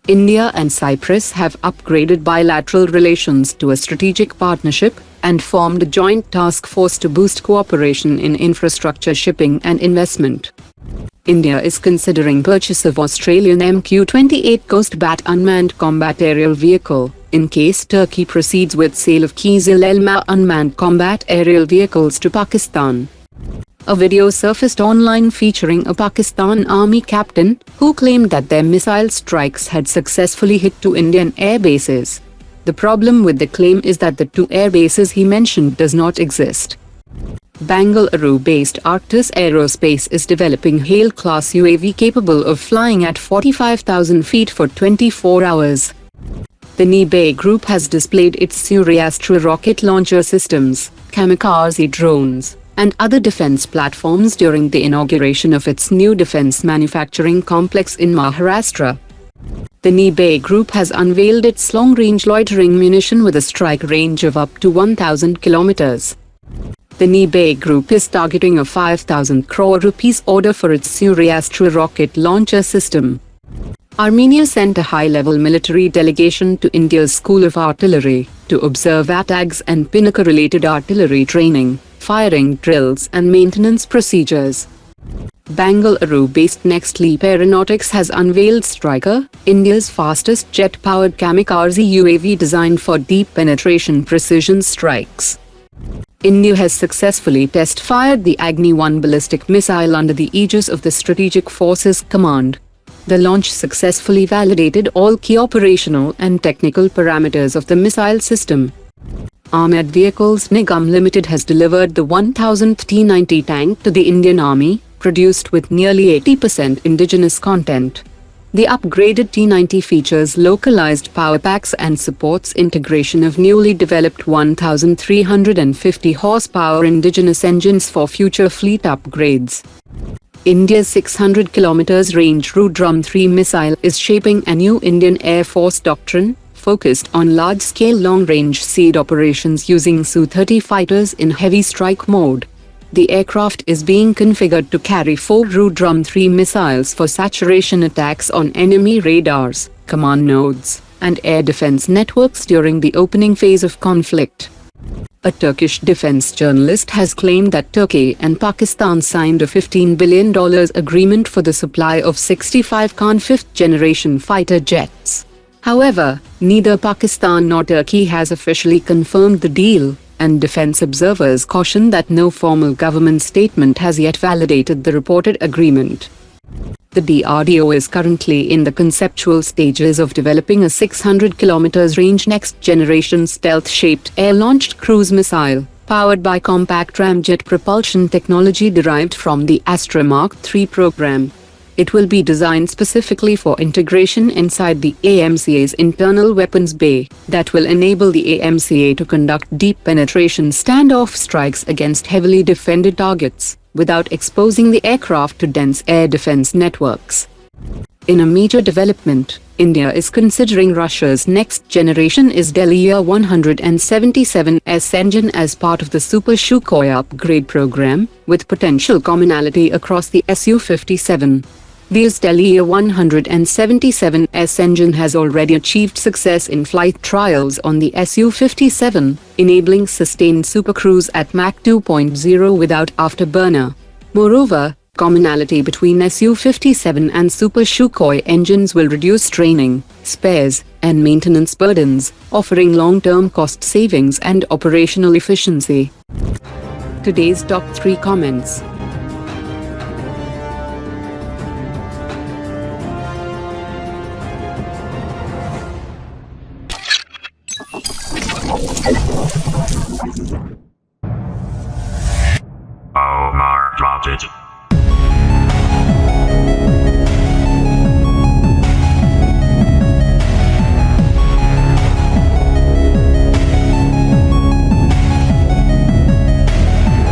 India and Cyprus have upgraded bilateral relations to a strategic partnership and formed a joint task force to boost cooperation in infrastructure shipping and investment. India is considering purchase of Australian MQ-28 Coast Bat unmanned combat aerial vehicle, in case Turkey proceeds with sale of Kizilelma unmanned combat aerial vehicles to Pakistan. A video surfaced online featuring a Pakistan Army captain, who claimed that their missile strikes had successfully hit two Indian air bases. The problem with the claim is that the two air bases he mentioned does not exist. Bengaluru-based Arctus Aerospace is developing HALE-class UAV capable of flying at 45,000 feet for 24 hours. The NIBE group has displayed its Suryastra rocket launcher systems, Kamikaze drones, and other defense platforms during the inauguration of its new defense manufacturing complex in Maharashtra. The NIBE group has unveiled its long-range loitering munition with a strike range of up to 1,000 kilometers. The NIBE group is targeting a 5,000 crore rupees order for its Suryastra rocket launcher system. Armenia sent a high-level military delegation to India's School of Artillery to observe ATAGS and Pinnaker-related artillery training, firing drills and maintenance procedures. Bengaluru-based NextLeap Aeronautics has unveiled Stryker, India's fastest jet-powered kamikaze UAV designed for deep penetration precision strikes. India has successfully test-fired the Agni-1 ballistic missile under the aegis of the Strategic Forces Command. The launch successfully validated all key operational and technical parameters of the missile system. Armored Vehicles Nigam Limited has delivered the 1000th T-90 tank to the Indian Army, produced with nearly 80% indigenous content. The upgraded T-90 features localized power packs and supports integration of newly developed 1,350 horsepower indigenous engines for future fleet upgrades. India's 600 km range Rudram-3 missile is shaping a new Indian Air Force doctrine, focused on large-scale long-range SEAD operations using Su-30 fighters in heavy strike mode. The aircraft is being configured to carry 4 Rudram-3 missiles for saturation attacks on enemy radars, command nodes, and air defense networks during the opening phase of conflict. A Turkish defense journalist has claimed that Turkey and Pakistan signed a $15 billion agreement for the supply of 65 Khan 5th-generation fighter jets. However, neither Pakistan nor Turkey has officially confirmed the deal, and defense observers caution that no formal government statement has yet validated the reported agreement. The DRDO is currently in the conceptual stages of developing a 600 km range next-generation stealth-shaped air-launched cruise missile, powered by compact ramjet propulsion technology derived from the Astra Mark III program. It will be designed specifically for integration inside the AMCA's internal weapons bay, that will enable the AMCA to conduct deep penetration standoff strikes against heavily defended targets, without exposing the aircraft to dense air defense networks. In a major development, India is considering Russia's next generation Su-177S engine as part of the Super Sukhoi upgrade program, with potential commonality across the Su-57. The Su-177S engine has already achieved success in flight trials on the Su-57, enabling sustained supercruise at Mach 2.0 without afterburner. Moreover, commonality between Su-57 and Super Sukhoi engines will reduce training, spares, and maintenance burdens, offering long-term cost savings and operational efficiency. Today's top 3 comments.